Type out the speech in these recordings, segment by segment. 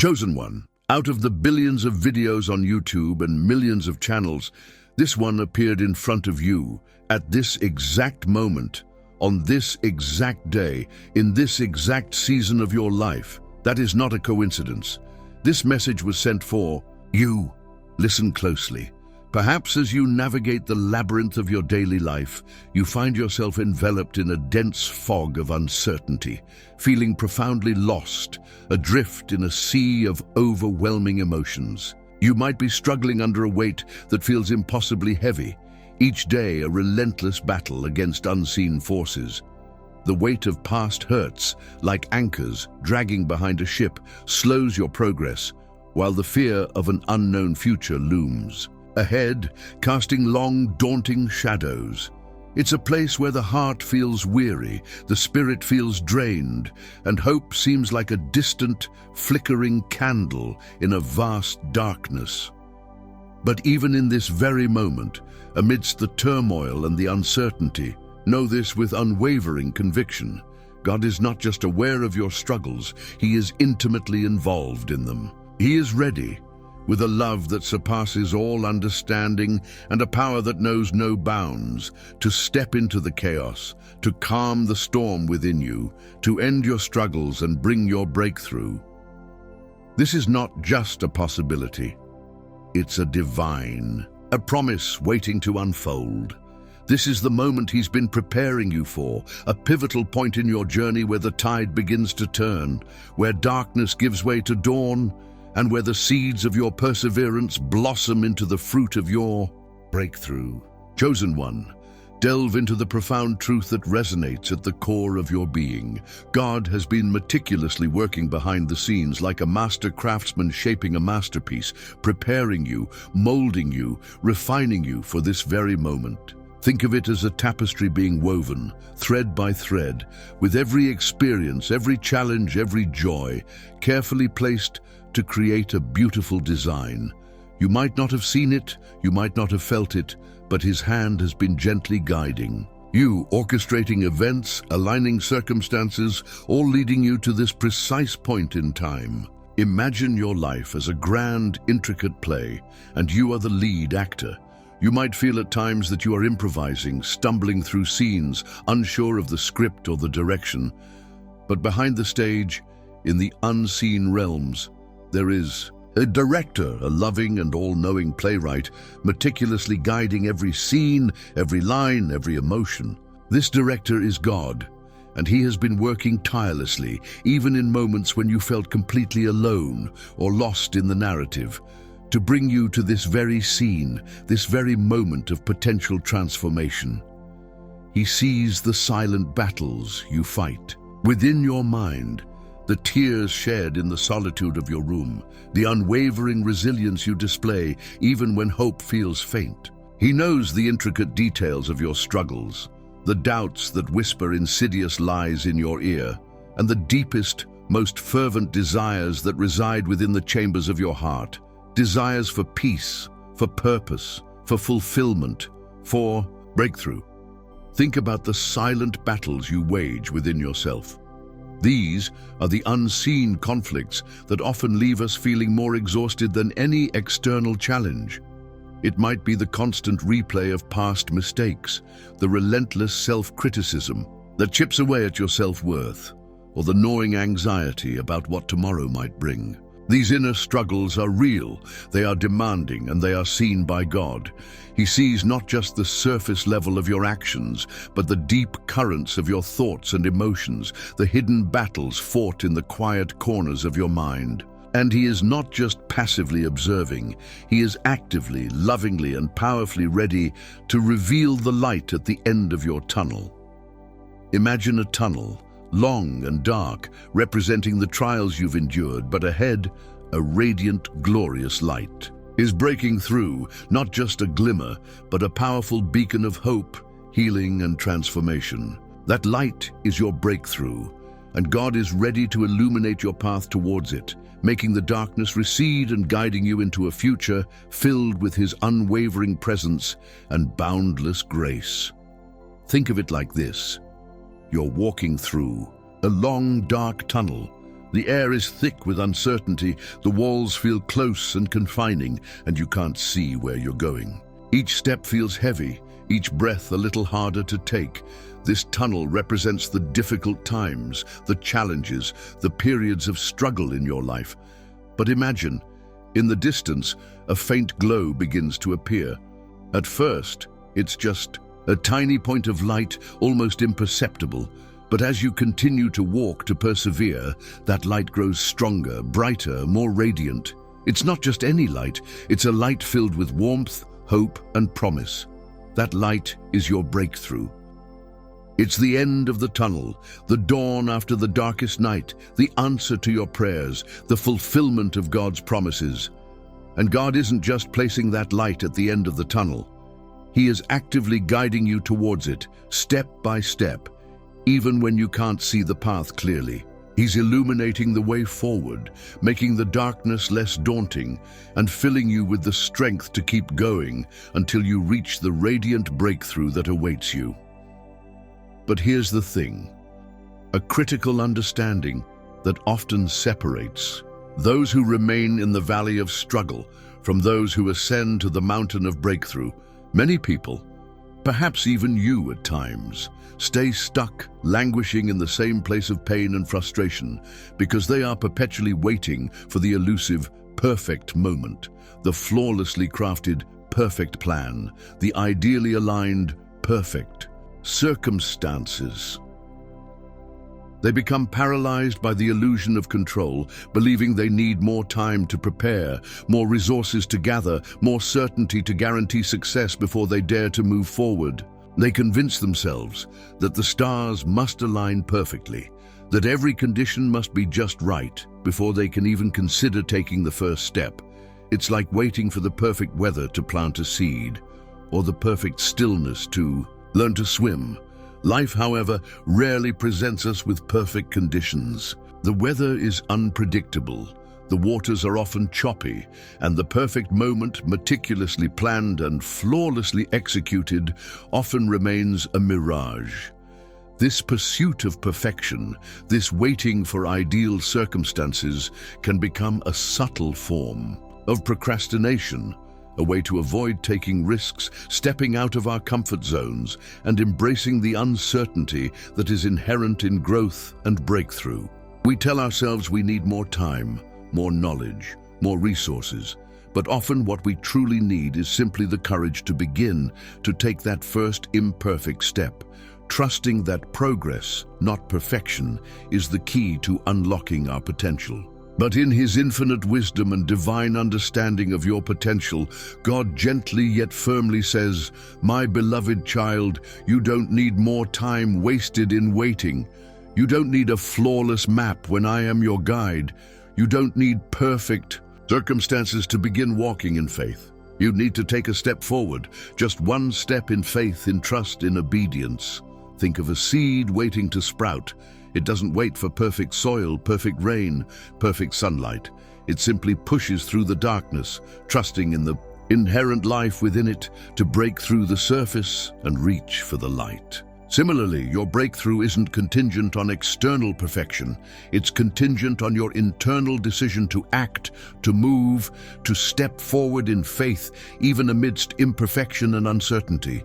Chosen one. Out of the billions of videos on YouTube and millions of channels, this one appeared in front of you at this exact moment, on this exact day, in this exact season of your life. That is not a coincidence. This message was sent for you. Listen closely. Perhaps as you navigate the labyrinth of your daily life, you find yourself enveloped in a dense fog of uncertainty, feeling profoundly lost, adrift in a sea of overwhelming emotions. You might be struggling under a weight that feels impossibly heavy, each day a relentless battle against unseen forces. The weight of past hurts, like anchors dragging behind a ship, slows your progress, while the fear of an unknown future looms ahead, casting long, daunting shadows. It's a place where the heart feels weary, the spirit feels drained, and hope seems like a distant, flickering candle in a vast darkness. But even in this very moment, amidst the turmoil and the uncertainty, know this with unwavering conviction. God is not just aware of your struggles, He is intimately involved in them. He is ready, with a love that surpasses all understanding and a power that knows no bounds, to step into the chaos, to calm the storm within you, to end your struggles and bring your breakthrough. This is not just a possibility. It's a promise waiting to unfold. This is the moment He's been preparing you for, a pivotal point in your journey where the tide begins to turn, where darkness gives way to dawn, and where the seeds of your perseverance blossom into the fruit of your breakthrough. Chosen one, delve into the profound truth that resonates at the core of your being. God has been meticulously working behind the scenes like a master craftsman shaping a masterpiece, preparing you, molding you, refining you for this very moment. Think of it as a tapestry being woven, thread by thread, with every experience, every challenge, every joy, carefully placed to create a beautiful design. You might not have seen it, you might not have felt it, but His hand has been gently guiding you, orchestrating events, aligning circumstances, all leading you to this precise point in time. Imagine your life as a grand, intricate play, and you are the lead actor. You might feel at times that you are improvising, stumbling through scenes, unsure of the script or the direction. But behind the stage, in the unseen realms, there is a director, a loving and all-knowing playwright, meticulously guiding every scene, every line, every emotion. This director is God, and He has been working tirelessly, even in moments when you felt completely alone or lost in the narrative, to bring you to this very scene, this very moment of potential transformation. He sees the silent battles you fight within your mind, the tears shed in the solitude of your room, the unwavering resilience you display even when hope feels faint. He knows the intricate details of your struggles, the doubts that whisper insidious lies in your ear, and the deepest, most fervent desires that reside within the chambers of your heart. Desires for peace, for purpose, for fulfillment, for breakthrough. Think about the silent battles you wage within yourself. These are the unseen conflicts that often leave us feeling more exhausted than any external challenge. It might be the constant replay of past mistakes, the relentless self-criticism that chips away at your self-worth, or the gnawing anxiety about what tomorrow might bring. These inner struggles are real, they are demanding, and they are seen by God. He sees not just the surface level of your actions, but the deep currents of your thoughts and emotions, the hidden battles fought in the quiet corners of your mind. And He is not just passively observing, He is actively, lovingly, and powerfully ready to reveal the light at the end of your tunnel. Imagine a tunnel, long and dark, representing the trials you've endured, but ahead, a radiant, glorious light is breaking through, not just a glimmer, but a powerful beacon of hope, healing, and transformation. That light is your breakthrough, and God is ready to illuminate your path towards it, making the darkness recede and guiding you into a future filled with His unwavering presence and boundless grace. Think of it like this. You're walking through a long, dark tunnel, The air is thick with uncertainty, the walls feel close and confining, and you can't see where you're going. Each step feels heavy, each breath a little harder to take. This tunnel represents the difficult times, the challenges, the periods of struggle in your life. But imagine, in the distance, a faint glow begins to appear. At first, it's just a tiny point of light, almost imperceptible. But as you continue to walk, to persevere, that light grows stronger, brighter, more radiant. It's not just any light, it's a light filled with warmth, hope, and promise. That light is your breakthrough. It's the end of the tunnel, the dawn after the darkest night, the answer to your prayers, the fulfillment of God's promises. And God isn't just placing that light at the end of the tunnel. He is actively guiding you towards it, step by step, even when you can't see the path clearly. He's illuminating the way forward, making the darkness less daunting, and filling you with the strength to keep going until you reach the radiant breakthrough that awaits you. But here's the thing, a critical understanding that often separates those who remain in the valley of struggle from those who ascend to the mountain of breakthrough. Many people, perhaps even you at times, stay stuck, languishing in the same place of pain and frustration because they are perpetually waiting for the elusive perfect moment, the flawlessly crafted perfect plan, the ideally aligned perfect circumstances. They become paralyzed by the illusion of control, believing they need more time to prepare, more resources to gather, more certainty to guarantee success before they dare to move forward. They convince themselves that the stars must align perfectly, that every condition must be just right before they can even consider taking the first step. It's like waiting for the perfect weather to plant a seed, or the perfect stillness to learn to swim. Life, however, rarely presents us with perfect conditions. The weather is unpredictable, the waters are often choppy, and the perfect moment, meticulously planned and flawlessly executed, often remains a mirage. This pursuit of perfection, this waiting for ideal circumstances, can become a subtle form of procrastination, a way to avoid taking risks, stepping out of our comfort zones, and embracing the uncertainty that is inherent in growth and breakthrough. We tell ourselves we need more time, more knowledge, more resources, but often what we truly need is simply the courage to begin, to take that first imperfect step, trusting that progress, not perfection, is the key to unlocking our potential. But in His infinite wisdom and divine understanding of your potential, God gently yet firmly says, "My beloved child, you don't need more time wasted in waiting. You don't need a flawless map when I am your guide. You don't need perfect circumstances to begin walking in faith. You need to take a step forward, just one step in faith, in trust, in obedience. Think of a seed waiting to sprout. It doesn't wait for perfect soil, perfect rain, perfect sunlight. It simply pushes through the darkness, trusting in the inherent life within it to break through the surface and reach for the light." Similarly, your breakthrough isn't contingent on external perfection. It's contingent on your internal decision to act, to move, to step forward in faith, even amidst imperfection and uncertainty.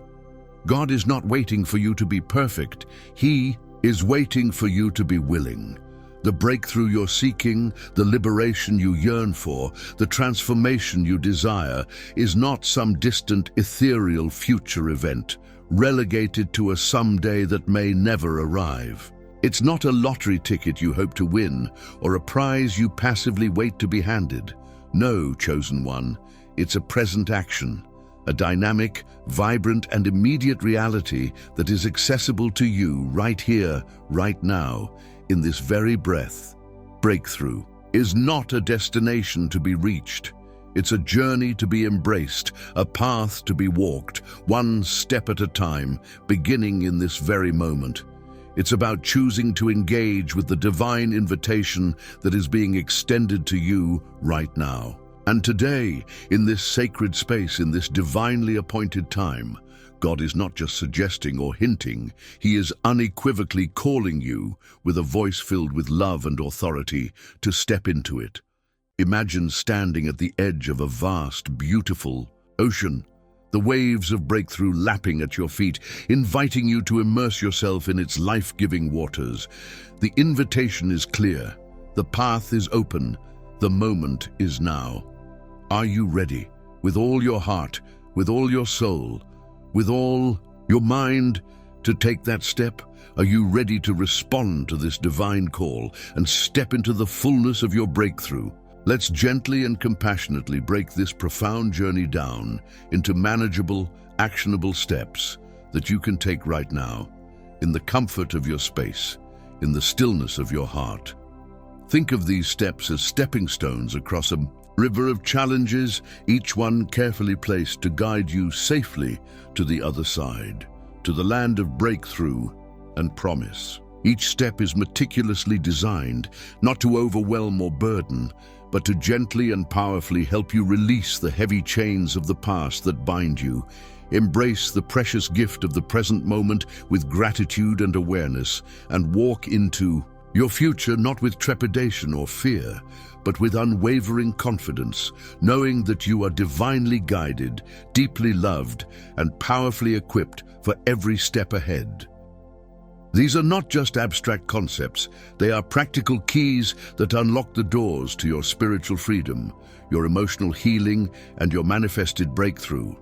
God is not waiting for you to be perfect. He is waiting for you to be willing. The breakthrough you're seeking, the liberation you yearn for, the transformation you desire, is not some distant, ethereal future event, relegated to a someday that may never arrive. It's not a lottery ticket you hope to win, or a prize you passively wait to be handed. No, chosen one, it's a present action, a dynamic, vibrant, and immediate reality that is accessible to you right here, right now, in this very breath. Breakthrough is not a destination to be reached. It's a journey to be embraced, a path to be walked, one step at a time, beginning in this very moment. It's about choosing to engage with the divine invitation that is being extended to you right now. And today, in this sacred space, in this divinely appointed time, God is not just suggesting or hinting, He is unequivocally calling you, with a voice filled with love and authority, to step into it. Imagine standing at the edge of a vast, beautiful ocean, the waves of breakthrough lapping at your feet, inviting you to immerse yourself in its life-giving waters. The invitation is clear. The path is open. The moment is now. Are you ready, with all your heart, with all your soul, with all your mind, to take that step? Are you ready to respond to this divine call and step into the fullness of your breakthrough? Let's gently and compassionately break this profound journey down into manageable, actionable steps that you can take right now, in the comfort of your space, in the stillness of your heart. Think of these steps as stepping stones across a river of challenges, each one carefully placed to guide you safely to the other side, to the land of breakthrough and promise. Each step is meticulously designed not to overwhelm or burden, but to gently and powerfully help you release the heavy chains of the past that bind you. Embrace the precious gift of the present moment with gratitude and awareness, and walk into your future not with trepidation or fear, but with unwavering confidence, knowing that you are divinely guided, deeply loved, and powerfully equipped for every step ahead. These are not just abstract concepts, they are practical keys that unlock the doors to your spiritual freedom, your emotional healing, and your manifested breakthrough.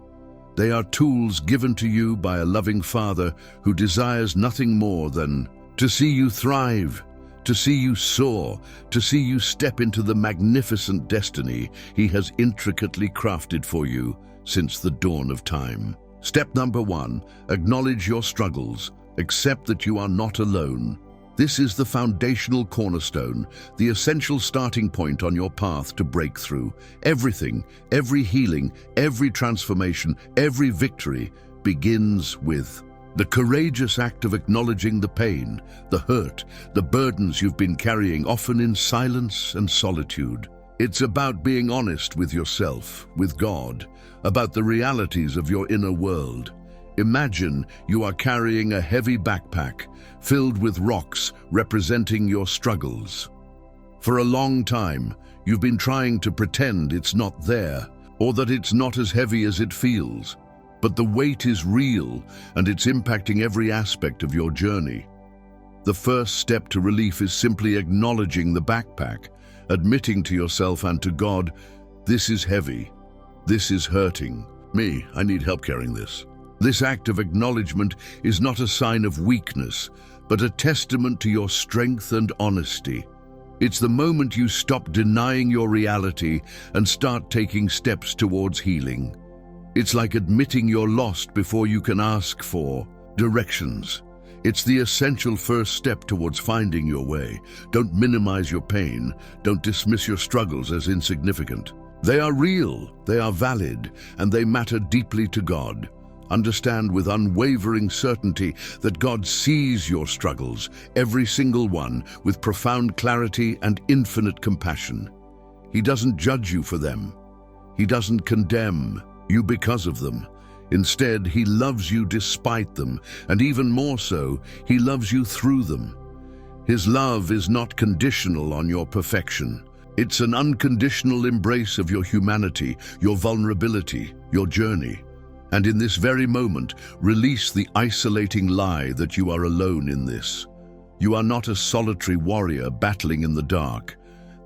They are tools given to you by a loving Father who desires nothing more than to see you thrive, to see you soar, to see you step into the magnificent destiny He has intricately crafted for you since the dawn of time. Step number 1, acknowledge your struggles. Accept that you are not alone. This is the foundational cornerstone, the essential starting point on your path to breakthrough. Everything, every healing, every transformation, every victory begins with the courageous act of acknowledging the pain, the hurt, the burdens you've been carrying, often in silence and solitude. It's about being honest with yourself, with God, about the realities of your inner world. Imagine you are carrying a heavy backpack filled with rocks representing your struggles. For a long time, you've been trying to pretend it's not there, or that it's not as heavy as it feels. But the weight is real, and it's impacting every aspect of your journey. The first step to relief is simply acknowledging the backpack, admitting to yourself and to God, this is heavy, this is hurting. I need help carrying this. This act of acknowledgement is not a sign of weakness, but a testament to your strength and honesty. It's the moment you stop denying your reality and start taking steps towards healing. It's like admitting you're lost before you can ask for directions. It's the essential first step towards finding your way. Don't minimize your pain. Don't dismiss your struggles as insignificant. They are real, they are valid, and they matter deeply to God. Understand with unwavering certainty that God sees your struggles, every single one, with profound clarity and infinite compassion. He doesn't judge you for them. He doesn't condemn you because of them. Instead, He loves you despite them, and even more so, He loves you through them. His love is not conditional on your perfection. It's an unconditional embrace of your humanity, your vulnerability, your journey. And in this very moment, release the isolating lie that you are alone in this. You are not a solitary warrior battling in the dark.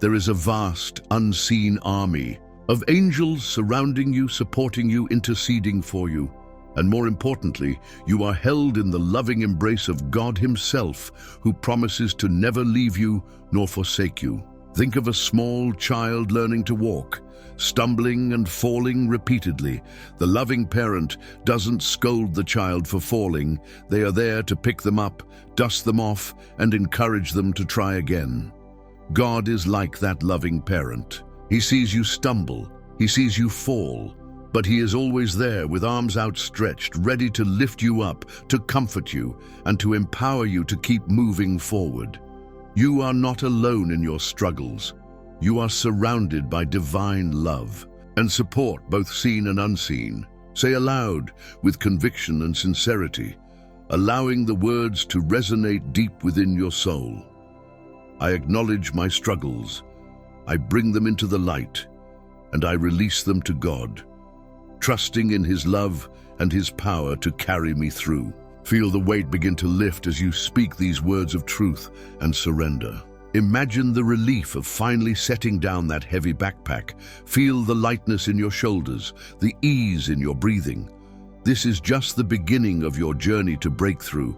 There is a vast, unseen army of angels surrounding you, supporting you, interceding for you. And more importantly, you are held in the loving embrace of God Himself, who promises to never leave you nor forsake you. Think of a small child learning to walk, stumbling and falling repeatedly. The loving parent doesn't scold the child for falling. They are there to pick them up, dust them off, and encourage them to try again. God is like that loving parent. He sees you stumble, He sees you fall, but He is always there with arms outstretched, ready to lift you up, to comfort you, and to empower you to keep moving forward. You are not alone in your struggles. You are surrounded by divine love and support, both seen and unseen. Say aloud with conviction and sincerity, allowing the words to resonate deep within your soul. I acknowledge my struggles. I bring them into the light, and I release them to God, trusting in His love and His power to carry me through. Feel the weight begin to lift as you speak these words of truth and surrender. Imagine the relief of finally setting down that heavy backpack. Feel the lightness in your shoulders, the ease in your breathing. This is just the beginning of your journey to breakthrough,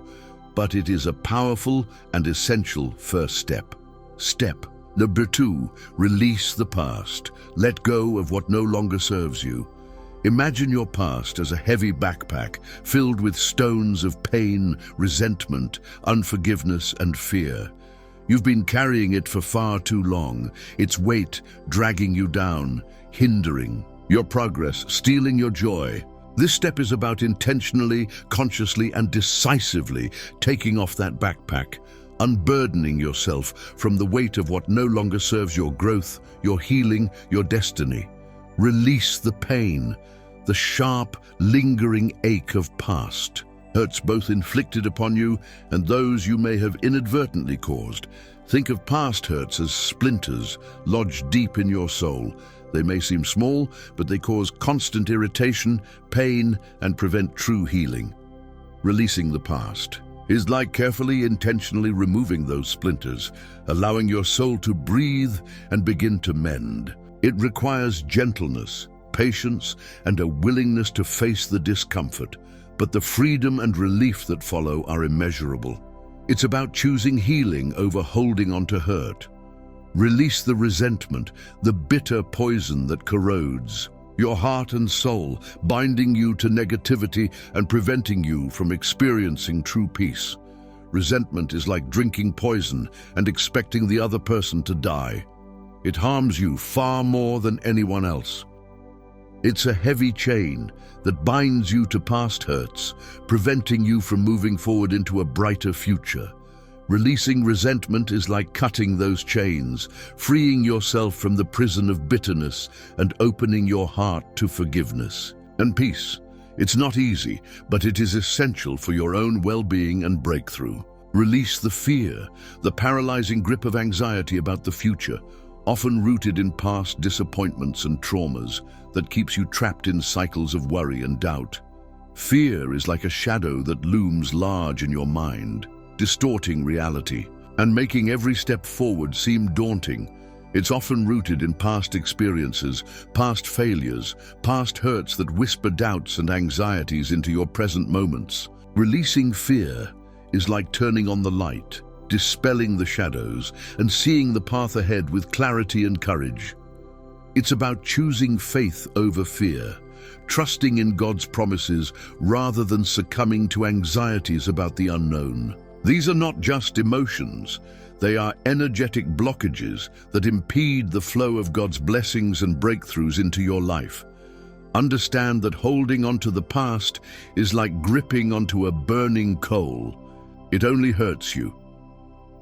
but it is a powerful and essential first step. Step number 2, release the past. Let go of what no longer serves you. Imagine your past as a heavy backpack filled with stones of pain, resentment, unforgiveness, and fear. You've been carrying it for far too long, its weight dragging you down, hindering your progress, stealing your joy. This step is about intentionally, consciously, and decisively taking off that backpack, unburdening yourself from the weight of what no longer serves your growth, your healing, your destiny. Release the pain, the sharp, lingering ache of past. Hurts both inflicted upon you and those you may have inadvertently caused. Think of past hurts as splinters lodged deep in your soul. They may seem small, but they cause constant irritation, pain, and prevent true healing. Releasing the past is like carefully, intentionally removing those splinters, allowing your soul to breathe and begin to mend. It requires gentleness, patience, and a willingness to face the discomfort. But the freedom and relief that follow are immeasurable. It's about choosing healing over holding on to hurt. Release the resentment, the bitter poison that corrodes your heart and soul, binding you to negativity and preventing you from experiencing true peace. Resentment is like drinking poison and expecting the other person to die. It harms you far more than anyone else. It's a heavy chain that binds you to past hurts, preventing you from moving forward into a brighter future. Releasing resentment is like cutting those chains, freeing yourself from the prison of bitterness and opening your heart to forgiveness and peace. It's not easy, but it is essential for your own well-being and breakthrough. Release the fear, the paralyzing grip of anxiety about the future, often rooted in past disappointments and traumas that keeps you trapped in cycles of worry and doubt. Fear is like a shadow that looms large in your mind, distorting reality and making every step forward seem daunting. It's often rooted in past experiences, past failures, past hurts that whisper doubts and anxieties into your present moments. Releasing fear is like turning on the light, dispelling the shadows, and seeing the path ahead with clarity and courage. It's about choosing faith over fear, trusting in God's promises rather than succumbing to anxieties about the unknown. These are not just emotions, they are energetic blockages that impede the flow of God's blessings and breakthroughs into your life. Understand that holding onto the past is like gripping onto a burning coal. It only hurts you.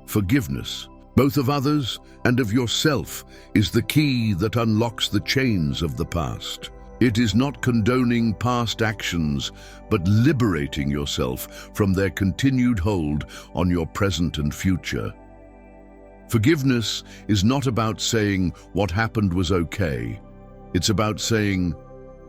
Forgiveness, both of others and of yourself, is the key that unlocks the chains of the past. It is not condoning past actions, but liberating yourself from their continued hold on your present and future. Forgiveness is not about saying what happened was okay. It's about saying,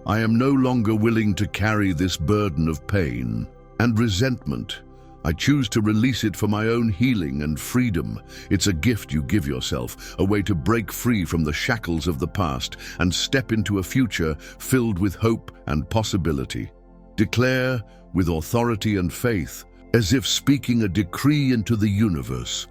I am no longer willing to carry this burden of pain and resentment. I choose to release it for my own healing and freedom. It's a gift you give yourself, a way to break free from the shackles of the past and step into a future filled with hope and possibility. Declare with authority and faith, as if speaking a decree into the universe,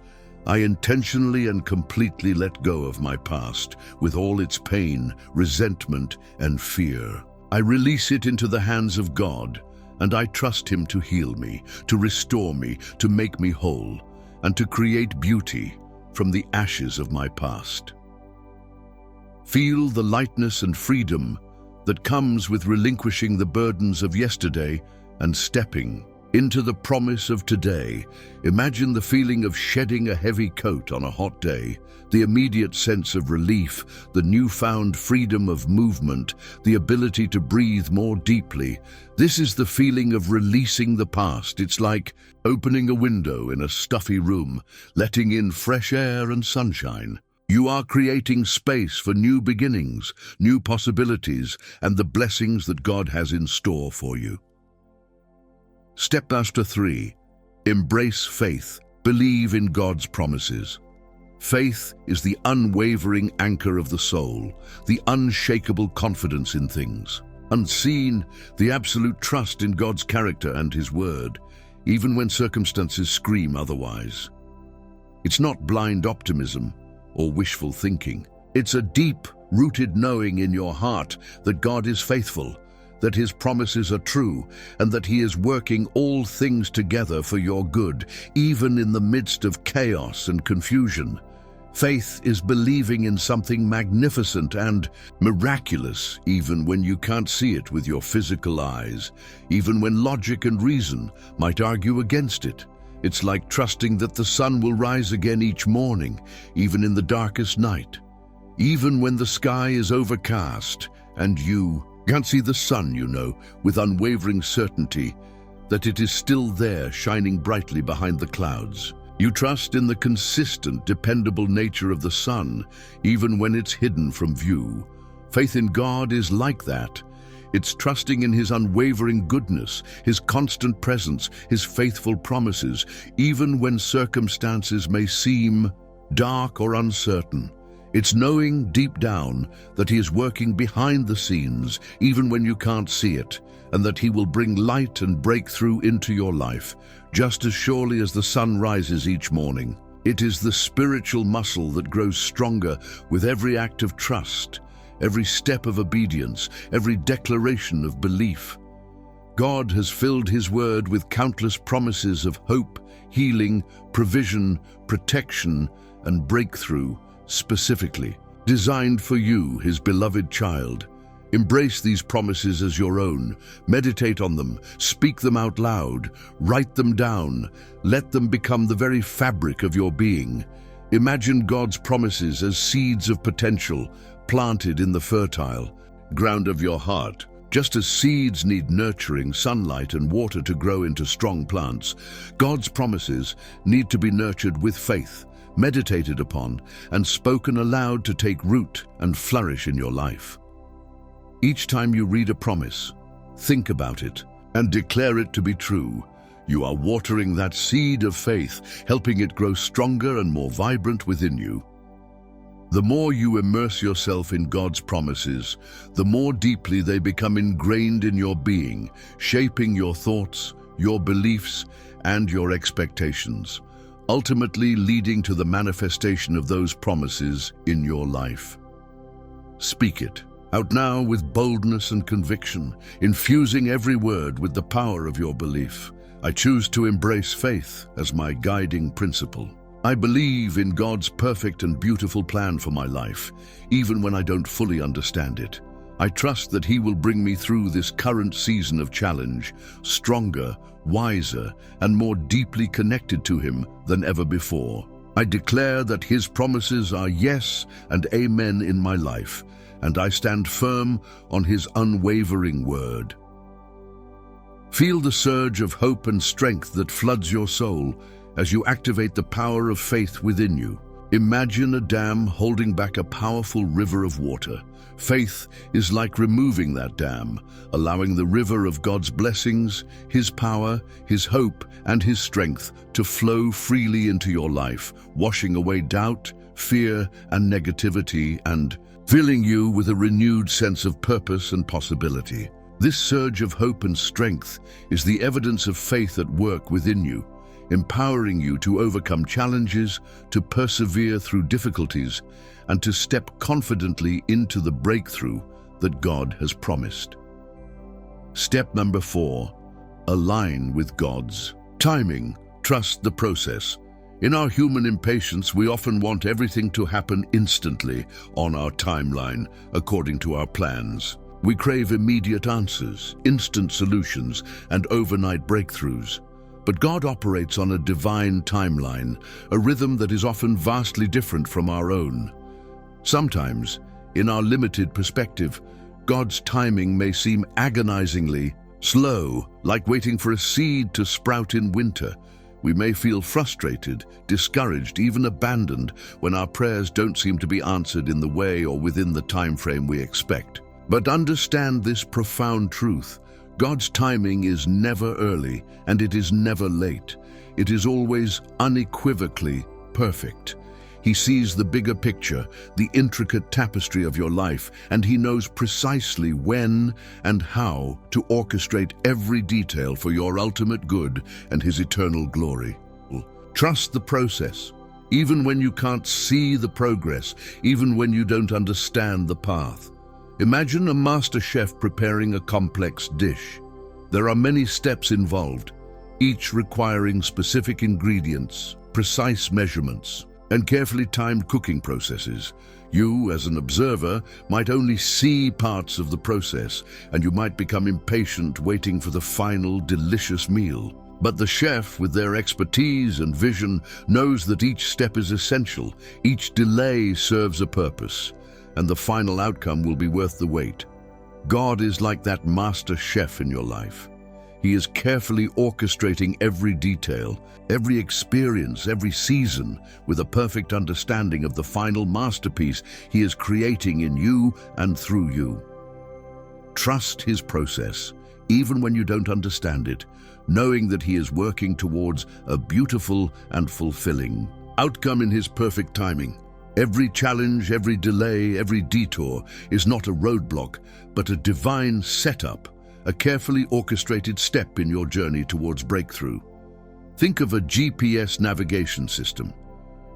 I intentionally and completely let go of my past, with all its pain, resentment, and fear. I release it into the hands of God, and I trust Him to heal me, to restore me, to make me whole, and to create beauty from the ashes of my past. Feel the lightness and freedom that comes with relinquishing the burdens of yesterday and stepping into the promise of today. Imagine the feeling of shedding a heavy coat on a hot day, the immediate sense of relief, the newfound freedom of movement, the ability to breathe more deeply. This is the feeling of releasing the past. It's like opening a window in a stuffy room, letting in fresh air and sunshine. You are creating space for new beginnings, new possibilities, and the blessings that God has in store for you. Step Master 3. Embrace faith. Believe in God's promises. Faith is the unwavering anchor of the soul, the unshakable confidence in things unseen, the absolute trust in God's character and His word, even when circumstances scream otherwise. It's not blind optimism or wishful thinking. It's a deep-rooted knowing in your heart that God is faithful, that His promises are true, and that He is working all things together for your good, even in the midst of chaos and confusion. Faith is believing in something magnificent and miraculous, even when you can't see it with your physical eyes, even when logic and reason might argue against it. It's like trusting that the sun will rise again each morning, even in the darkest night, even when the sky is overcast and you can't see the sun, with unwavering certainty that it is still there, shining brightly behind the clouds. You trust in the consistent, dependable nature of the sun, even when it's hidden from view. Faith in God is like that. It's trusting in His unwavering goodness, His constant presence, His faithful promises, even when circumstances may seem dark or uncertain. It's knowing deep down that He is working behind the scenes, even when you can't see it, and that He will bring light and breakthrough into your life, just as surely as the sun rises each morning. It is the spiritual muscle that grows stronger with every act of trust, every step of obedience, every declaration of belief. God has filled His word with countless promises of hope, healing, provision, protection, and breakthrough, specifically designed for you, His beloved child. Embrace these promises as your own. Meditate on them, speak them out loud, write them down. Let them become the very fabric of your being. Imagine God's promises as seeds of potential planted in the fertile ground of your heart. Just as seeds need nurturing, sunlight, and water to grow into strong plants, God's promises need to be nurtured with faith, meditated upon, and spoken aloud to take root and flourish in your life. Each time you read a promise, think about it and declare it to be true. You are watering that seed of faith, helping it grow stronger and more vibrant within you. The more you immerse yourself in God's promises, the more deeply they become ingrained in your being, shaping your thoughts, your beliefs, and your expectations, ultimately leading to the manifestation of those promises in your life. Speak it out now with boldness and conviction, infusing every word with the power of your belief. I choose to embrace faith as my guiding principle. I believe in God's perfect and beautiful plan for my life, even when I don't fully understand it. I trust that He will bring me through this current season of challenge, stronger, wiser, and more deeply connected to Him than ever before. I declare that His promises are yes and amen in my life, and I stand firm on His unwavering word. Feel the surge of hope and strength that floods your soul as you activate the power of faith within you. Imagine a dam holding back a powerful river of water. Faith is like removing that dam, allowing the river of God's blessings, His power, His hope, and His strength to flow freely into your life, washing away doubt, fear, and negativity, and filling you with a renewed sense of purpose and possibility. This surge of hope and strength is the evidence of faith at work within you, empowering you to overcome challenges, to persevere through difficulties, and to step confidently into the breakthrough that God has promised. Step number 4, align with God's timing. Trust the process. In our human impatience, we often want everything to happen instantly on our timeline, according to our plans. We crave immediate answers, instant solutions, and overnight breakthroughs. But God operates on a divine timeline, a rhythm that is often vastly different from our own. Sometimes, in our limited perspective, God's timing may seem agonizingly slow, like waiting for a seed to sprout in winter. We may feel frustrated, discouraged, even abandoned when our prayers don't seem to be answered in the way or within the time frame we expect. But understand this profound truth. God's timing is never early and it is never late. It is always unequivocally perfect. He sees the bigger picture, the intricate tapestry of your life, and He knows precisely when and how to orchestrate every detail for your ultimate good and His eternal glory. Trust the process, even when you can't see the progress, even when you don't understand the path. Imagine a master chef preparing a complex dish. There are many steps involved, each requiring specific ingredients, precise measurements, and carefully timed cooking processes. You, as an observer, might only see parts of the process, and you might become impatient waiting for the final delicious meal. But the chef, with their expertise and vision, knows that each step is essential, each delay serves a purpose, and the final outcome will be worth the wait. God is like that master chef in your life. He is carefully orchestrating every detail, every experience, every season, with a perfect understanding of the final masterpiece He is creating in you and through you. Trust His process, even when you don't understand it, knowing that He is working towards a beautiful and fulfilling outcome in His perfect timing. Every challenge, every delay, every detour is not a roadblock, but a divine setup, a carefully orchestrated step in your journey towards breakthrough. Think of a GPS navigation system.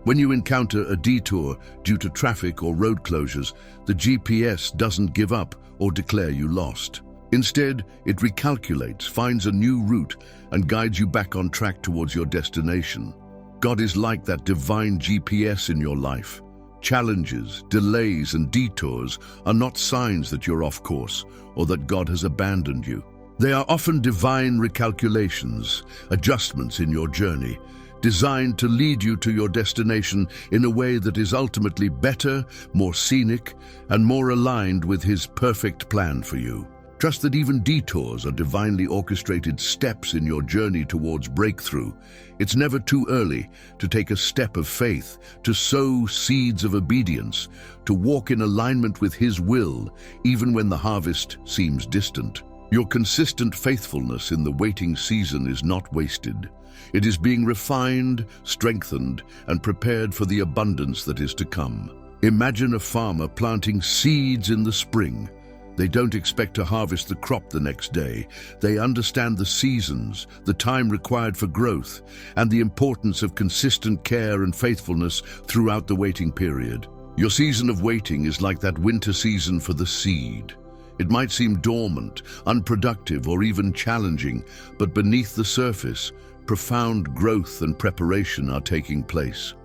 When you encounter a detour due to traffic or road closures, the GPS doesn't give up or declare you lost. Instead, it recalculates, finds a new route, and guides you back on track towards your destination. God is like that divine GPS in your life. Challenges, delays, and detours are not signs that you're off course or that God has abandoned you. They are often divine recalculations, adjustments in your journey, designed to lead you to your destination in a way that is ultimately better, more scenic, and more aligned with His perfect plan for you. Trust that even detours are divinely orchestrated steps in your journey towards breakthrough. It's never too early to take a step of faith, to sow seeds of obedience, to walk in alignment with His will, even when the harvest seems distant. Your consistent faithfulness in the waiting season is not wasted. It is being refined, strengthened, and prepared for the abundance that is to come. Imagine a farmer planting seeds in the spring. They don't expect to harvest the crop the next day. They understand the seasons, the time required for growth, and the importance of consistent care and faithfulness throughout the waiting period. Your season of waiting is like that winter season for the seed. It might seem dormant, unproductive, or even challenging, but beneath the surface, profound growth and preparation are taking place.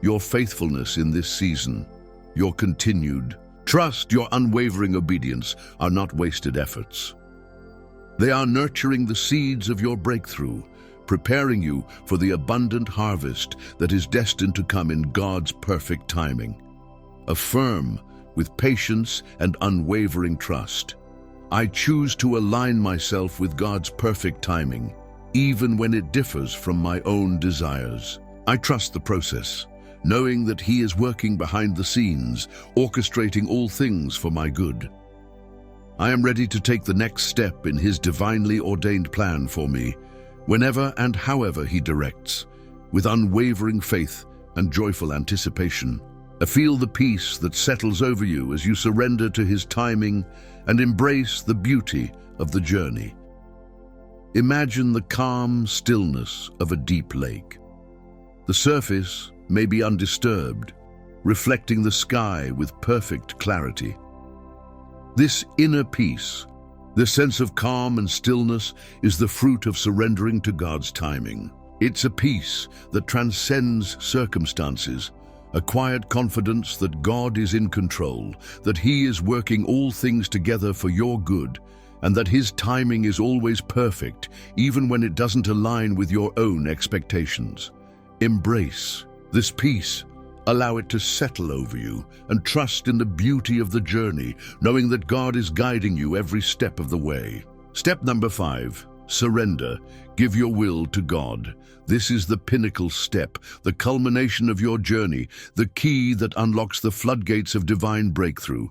Your faithfulness in this season, your continued trust, your unwavering obedience are not wasted efforts. They are nurturing the seeds of your breakthrough, preparing you for the abundant harvest that is destined to come in God's perfect timing. Affirm with patience and unwavering trust. I choose to align myself with God's perfect timing, even when it differs from my own desires. I trust the process, knowing that He is working behind the scenes, orchestrating all things for my good. I am ready to take the next step in His divinely ordained plan for me, whenever and however He directs, with unwavering faith and joyful anticipation. Feel the peace that settles over you as you surrender to His timing and embrace the beauty of the journey. Imagine the calm stillness of a deep lake. The surface may be undisturbed, reflecting the sky with perfect clarity. This inner peace, this sense of calm and stillness, is the fruit of surrendering to God's timing. It's a peace that transcends circumstances, a quiet confidence that God is in control, that He is working all things together for your good, and that His timing is always perfect, even when it doesn't align with your own expectations. Embrace this peace. Allow it to settle over you, and trust in the beauty of the journey, knowing that God is guiding you every step of the way. Step number 5, surrender. Give your will to God. This is the pinnacle step, the culmination of your journey, the key that unlocks the floodgates of divine breakthrough.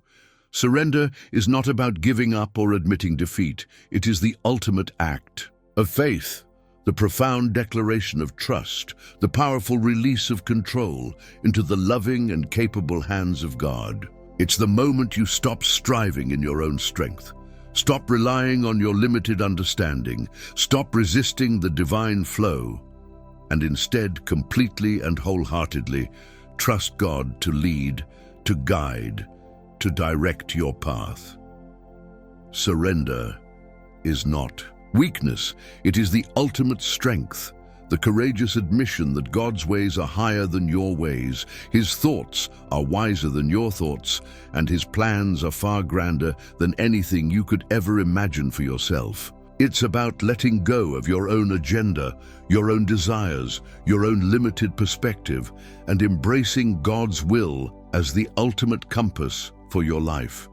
Surrender is not about giving up or admitting defeat. It is the ultimate act of faith, the profound declaration of trust, the powerful release of control into the loving and capable hands of God. It's the moment you stop striving in your own strength. Stop relying on your limited understanding. Stop resisting the divine flow, and instead completely and wholeheartedly trust God to lead, to guide, to direct your path. Surrender is not weakness. It is the ultimate strength, the courageous admission that God's ways are higher than your ways, His thoughts are wiser than your thoughts, and His plans are far grander than anything you could ever imagine for yourself. It's about letting go of your own agenda, your own desires, your own limited perspective, and embracing God's will as the ultimate compass for your life.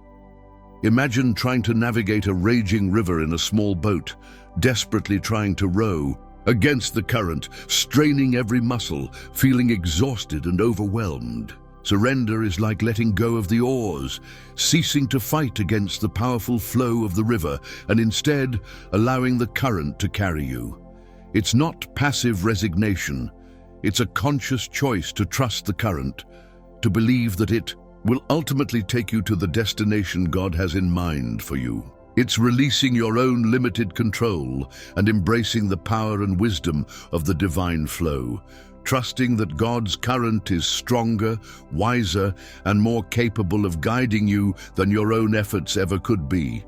Imagine trying to navigate a raging river in a small boat, desperately trying to row against the current, straining every muscle, feeling exhausted and overwhelmed. Surrender is like letting go of the oars, ceasing to fight against the powerful flow of the river, and instead allowing the current to carry you. It's not passive resignation. It's a conscious choice to trust the current, to believe that it will ultimately take you to the destination God has in mind for you. It's releasing your own limited control and embracing the power and wisdom of the divine flow, trusting that God's current is stronger, wiser, and more capable of guiding you than your own efforts ever could be.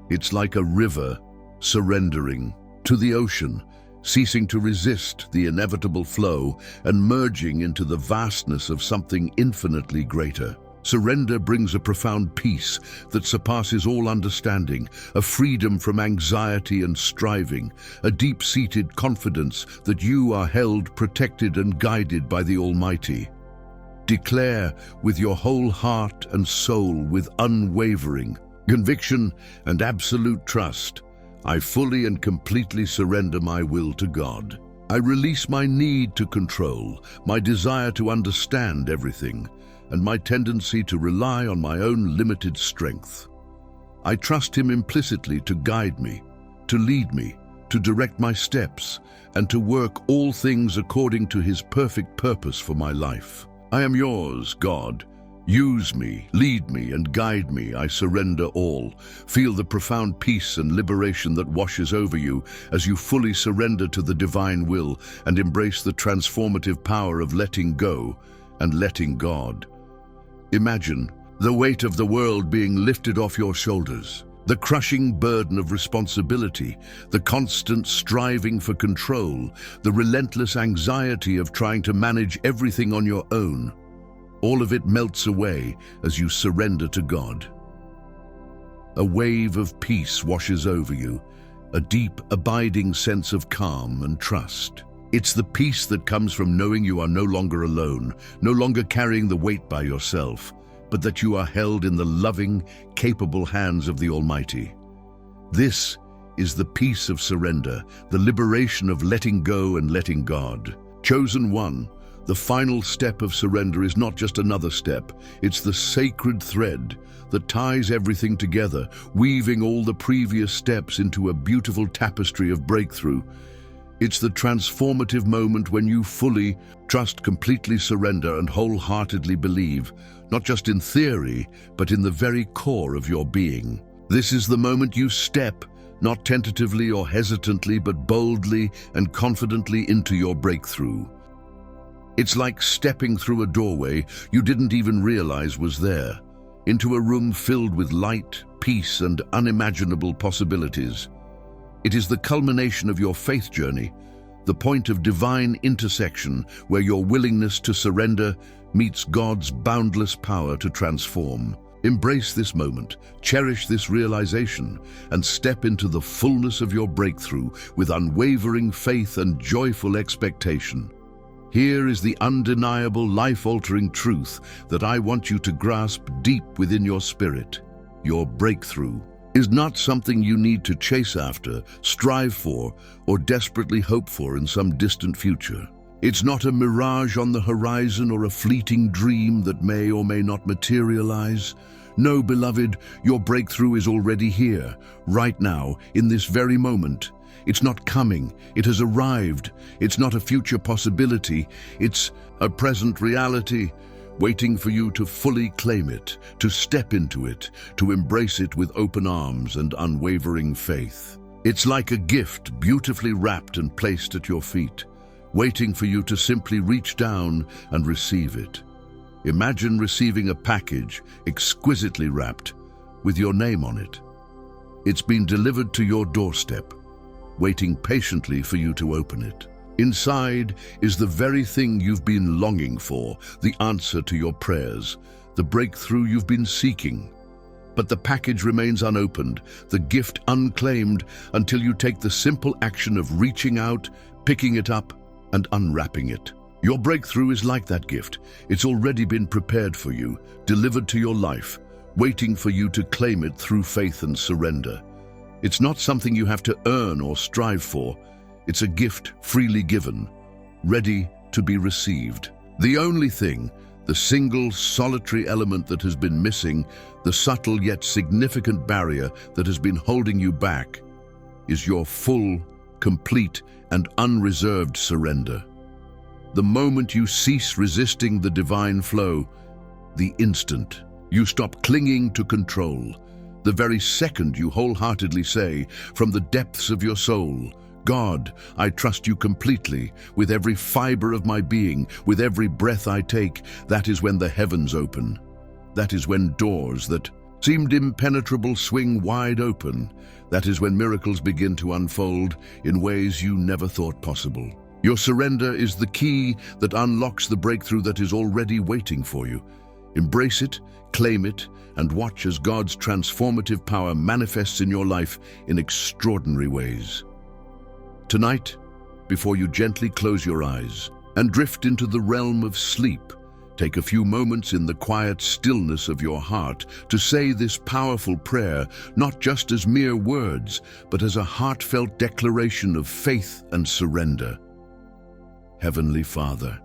It's like a river surrendering to the ocean, ceasing to resist the inevitable flow and merging into the vastness of something infinitely greater. Surrender brings a profound peace that surpasses all understanding, a freedom from anxiety and striving, a deep-seated confidence that you are held, protected, and guided by the Almighty. Declare with your whole heart and soul, with unwavering conviction and absolute trust, I fully and completely surrender my will to God. I release my need to control, my desire to understand everything, and my tendency to rely on my own limited strength. I trust Him implicitly to guide me, to lead me, to direct my steps, and to work all things according to His perfect purpose for my life. I am yours, God. Use me, lead me, and guide me. I surrender all. Feel the profound peace and liberation that washes over you as you fully surrender to the divine will and embrace the transformative power of letting go and letting God. Imagine the weight of the world being lifted off your shoulders, the crushing burden of responsibility, the constant striving for control, the relentless anxiety of trying to manage everything on your own. All of it melts away as you surrender to God. A wave of peace washes over you, a deep, abiding sense of calm and trust. It's the peace that comes from knowing you are no longer alone, no longer carrying the weight by yourself, but that you are held in the loving, capable hands of the Almighty. This is the peace of surrender, the liberation of letting go and letting God. Chosen one, the final step of surrender is not just another step, it's the sacred thread that ties everything together, weaving all the previous steps into a beautiful tapestry of breakthrough. It's the transformative moment when you fully trust, completely surrender, and wholeheartedly believe, not just in theory, but in the very core of your being. This is the moment you step, not tentatively or hesitantly, but boldly and confidently into your breakthrough. It's like stepping through a doorway you didn't even realize was there, into a room filled with light, peace, and unimaginable possibilities. It is the culmination of your faith journey, the point of divine intersection where your willingness to surrender meets God's boundless power to transform. Embrace this moment, cherish this realization, and step into the fullness of your breakthrough with unwavering faith and joyful expectation. Here is the undeniable, life-altering truth that I want you to grasp deep within your spirit. Your breakthrough is not something you need to chase after, strive for, or desperately hope for in some distant future. It's not a mirage on the horizon or a fleeting dream that may or may not materialize. No, beloved, your breakthrough is already here, right now, in this very moment. It's not coming, it has arrived. It's not a future possibility, it's a present reality, waiting for you to fully claim it, to step into it, to embrace it with open arms and unwavering faith. It's like a gift beautifully wrapped and placed at your feet, waiting for you to simply reach down and receive it. Imagine receiving a package exquisitely wrapped with your name on it. It's been delivered to your doorstep, waiting patiently for you to open it. Inside is the very thing you've been longing for, the answer to your prayers, the breakthrough you've been seeking. But the package remains unopened, the gift unclaimed, until you take the simple action of reaching out, picking it up, and unwrapping it. Your breakthrough is like that gift. It's already been prepared for you, delivered to your life, waiting for you to claim it through faith and surrender. It's not something you have to earn or strive for. It's a gift freely given, ready to be received. The only thing, the single solitary element that has been missing, the subtle yet significant barrier that has been holding you back, is your full, complete, and unreserved surrender. The moment you cease resisting the divine flow, the instant you stop clinging to control, the very second you wholeheartedly say, from the depths of your soul, God, I trust you completely, with every fiber of my being, with every breath I take, that is when the heavens open. That is when doors that seemed impenetrable swing wide open. That is when miracles begin to unfold in ways you never thought possible. Your surrender is the key that unlocks the breakthrough that is already waiting for you. Embrace it, claim it, and watch as God's transformative power manifests in your life in extraordinary ways. Tonight, before you gently close your eyes and drift into the realm of sleep, take a few moments in the quiet stillness of your heart to say this powerful prayer, not just as mere words, but as a heartfelt declaration of faith and surrender. Heavenly Father,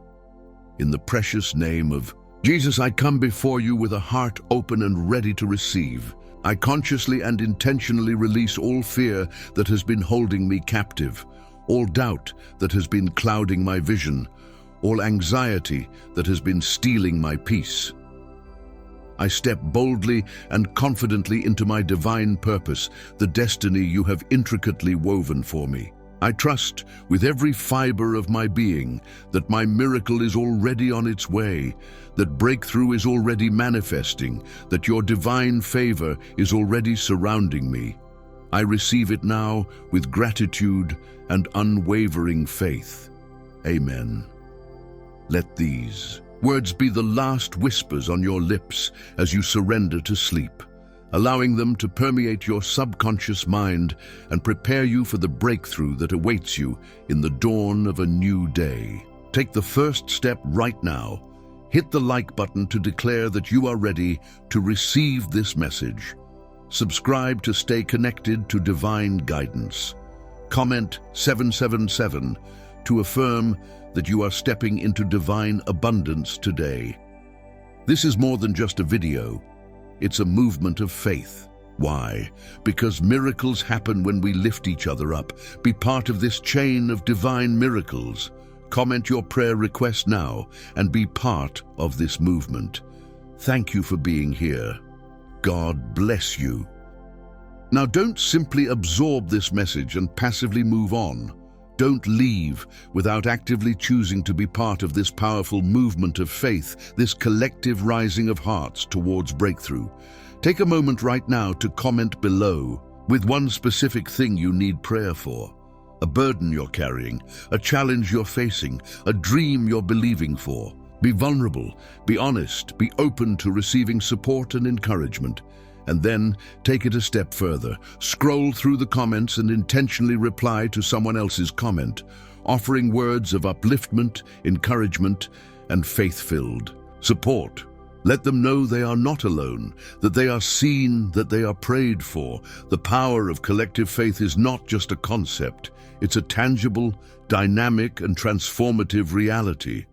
in the precious name of Jesus, I come before you with a heart open and ready to receive. I consciously and intentionally release all fear that has been holding me captive, all doubt that has been clouding my vision, all anxiety that has been stealing my peace. I step boldly and confidently into my divine purpose, the destiny you have intricately woven for me. I trust with every fiber of my being that my miracle is already on its way, that breakthrough is already manifesting, that your divine favor is already surrounding me. I receive it now with gratitude and unwavering faith. Amen. Let these words be the last whispers on your lips as you surrender to sleep, allowing them to permeate your subconscious mind and prepare you for the breakthrough that awaits you in the dawn of a new day. Take the first step right now. Hit the like button to declare that you are ready to receive this message. Subscribe to stay connected to divine guidance. Comment 777 to affirm that you are stepping into divine abundance today. This is more than just a video. It's a movement of faith. Why? Because miracles happen when we lift each other up. Be part of this chain of divine miracles. Comment your prayer request now and be part of this movement. Thank you for being here. God bless you. Now, don't simply absorb this message and passively move on. Don't leave without actively choosing to be part of this powerful movement of faith, this collective rising of hearts towards breakthrough. Take a moment right now to comment below with one specific thing you need prayer for. A burden you're carrying, a challenge you're facing, a dream you're believing for. Be vulnerable, be honest, be open to receiving support and encouragement. And then take it a step further. Scroll through the comments and intentionally reply to someone else's comment, offering words of upliftment, encouragement, and faith-filled support. Let them know they are not alone, that they are seen, that they are prayed for. The power of collective faith is not just a concept. It's a tangible, dynamic, and transformative reality.